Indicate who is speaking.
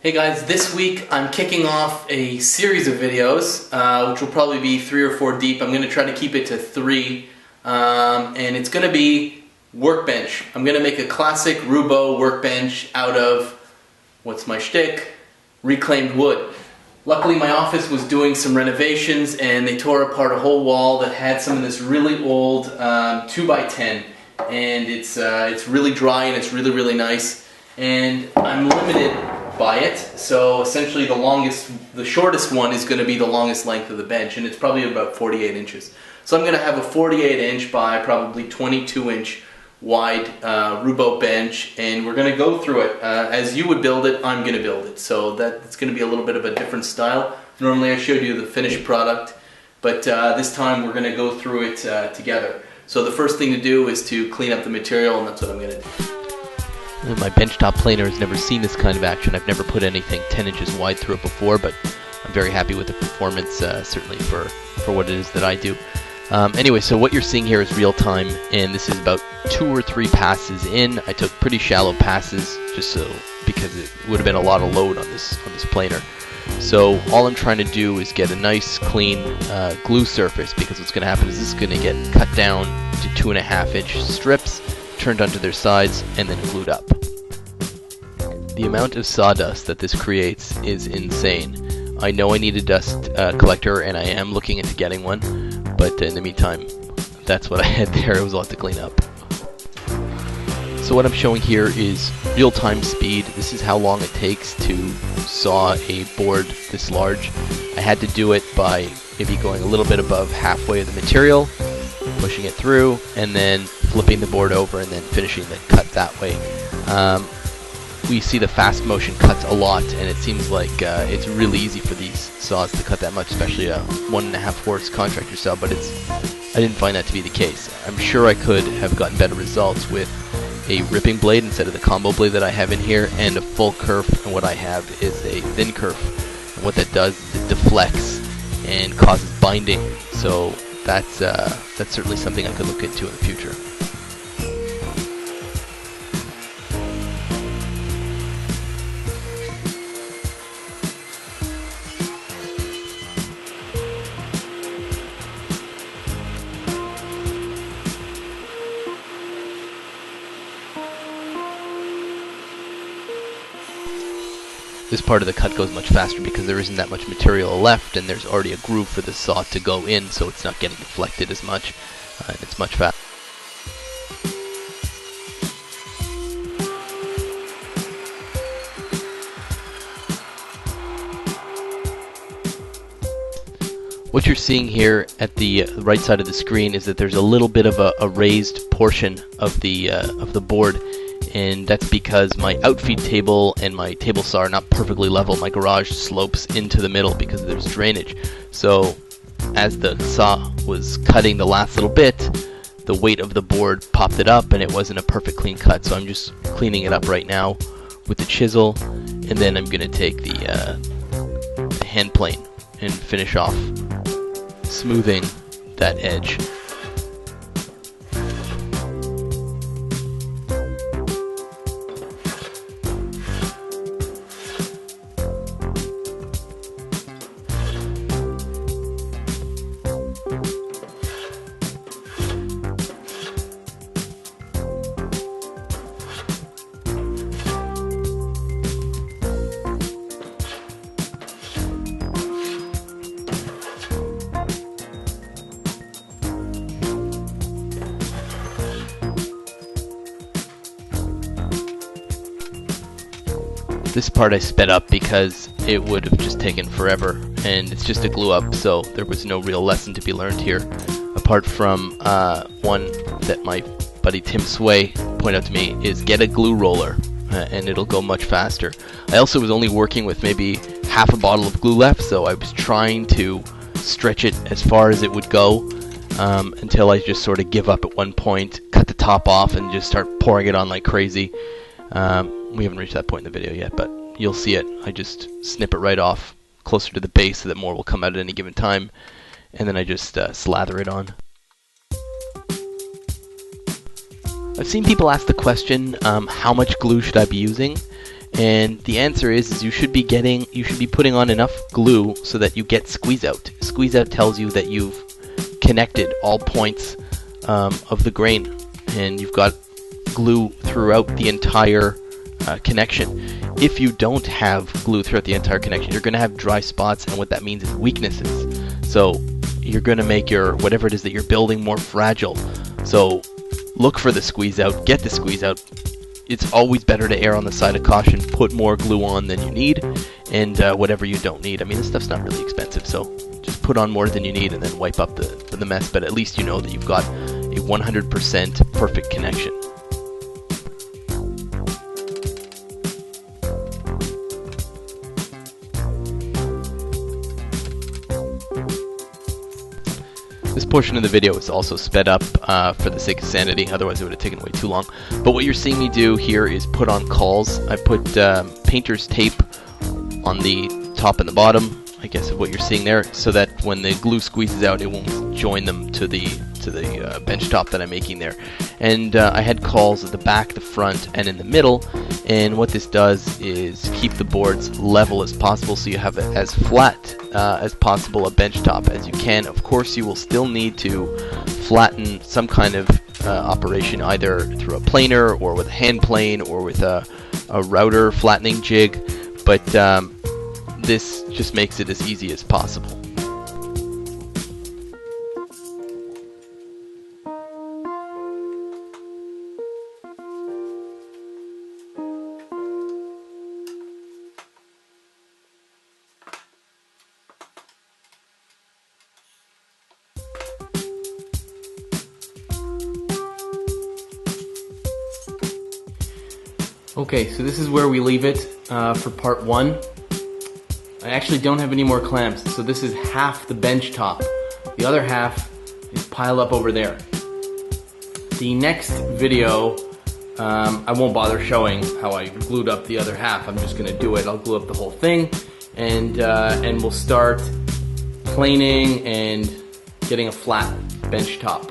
Speaker 1: Hey guys, this week I'm kicking off a series of videos, which will probably be 3 or 4 deep. I'm going to try to keep it to 3, and it's going to be workbench. I'm going to make a classic Roubo workbench out of, what's my shtick? Reclaimed wood. Luckily my office was doing some renovations and they tore apart a whole wall that had some of this really old 2x10, and it's really dry and it's really nice, and I'm limited by it, so essentially the shortest one is going to be the longest length of the bench, and it's probably about 48 inches. So I'm going to have a 48 inch by probably 22 inch wide Roubo bench, and we're going to go through it. As you would build it, I'm going to build it, so that's going to be a little bit of a different style. Normally I showed you the finished product, but this time we're going to go through it together. So the first thing to do is to clean up the material, and that's what I'm going to do.
Speaker 2: My benchtop planer has never seen this kind of action. I've never put anything 10 inches wide through it before, but I'm very happy with the performance, certainly for what it is that I do. Anyway, so what you're seeing here is real time, and this is about 2 or 3 passes in. I took pretty shallow passes just because it would have been a lot of load on this planer. So all I'm trying to do is get a nice clean glue surface, because what's going to happen is this is going to get cut down to 2.5 inch strips, turned onto their sides, and then glued up. The amount of sawdust that this creates is insane. I know I need a dust collector, and I am looking into getting one, but in the meantime, that's what I had there. It was a lot to clean up. So what I'm showing here is real-time speed. This is how long it takes to saw a board this large. I had to do it by maybe going a little bit above halfway of the material, pushing it through, and then flipping the board over and then finishing the cut that way. We see the fast motion cuts a lot, and it seems like it's really easy for these saws to cut that much, especially a 1.5 horse contractor saw, but I didn't find that to be the case. I'm sure I could have gotten better results with a ripping blade instead of the combo blade that I have in here, and a full kerf, and what I have is a thin kerf. And what that does is it deflects and causes binding, so that's certainly something I could look into in the future. This part of the cut goes much faster because there isn't that much material left, and there's already a groove for the saw to go in, so it's not getting deflected as much, and it's much faster. What you're seeing here at the right side of the screen is that there's a little bit of a raised portion of the board, and that's because my outfeed table and my table saw are not perfectly level. My garage slopes into the middle because there's drainage. So as the saw was cutting the last little bit, the weight of the board popped it up, and it wasn't a perfect clean cut. So I'm just cleaning it up right now with the chisel, and then I'm going to take the hand plane and finish off smoothing that edge. This part I sped up because it would have just taken forever, and it's just a glue up, so there was no real lesson to be learned here, apart from one that my buddy Tim Sway pointed out to me, is get a glue roller, and it'll go much faster. I also was only working with maybe half a bottle of glue left, so I was trying to stretch it as far as it would go, until I just sort of give up at one point, cut the top off, and just start pouring it on like crazy. We haven't reached that point in the video yet, but you'll see it. I just snip it right off closer to the base so that more will come out at any given time, and then I just slather it on. I've seen people ask the question, how much glue should I be using? And the answer is you should be putting on enough glue so that you get squeeze out. Squeeze out tells you that you've connected all points of the grain, and you've got glue throughout the entire connection. If you don't have glue throughout the entire connection, you're going to have dry spots, and what that means is weaknesses. So you're going to make your whatever it is that you're building more fragile. So look for the squeeze out, get the squeeze out. It's always better to err on the side of caution, put more glue on than you need, and whatever you don't need. I mean, this stuff's not really expensive, so just put on more than you need and then wipe up the mess, but at least you know that you've got a 100% perfect connection. This portion of the video is also sped up for the sake of sanity, otherwise it would have taken way too long. But what you're seeing me do here is put on cauls. I put painter's tape on the top and the bottom, I guess, of what you're seeing there, so that when the glue squeezes out, it won't join them to the bench top that I'm making there. And I had cauls at the back, the front, and in the middle. And what this does is keep the boards level as possible, so you have it as flat as possible a bench top as you can. Of course, you will still need to flatten some kind of operation, either through a planer or with a hand plane or with a router flattening jig, but this just makes it as easy as possible.
Speaker 1: Okay, so this is where we leave it for part one. I actually don't have any more clamps, so this is half the bench top. The other half is piled up over there. The next video, I won't bother showing how I glued up the other half. I'm just gonna do it. I'll glue up the whole thing, and we'll start planing and getting a flat bench top.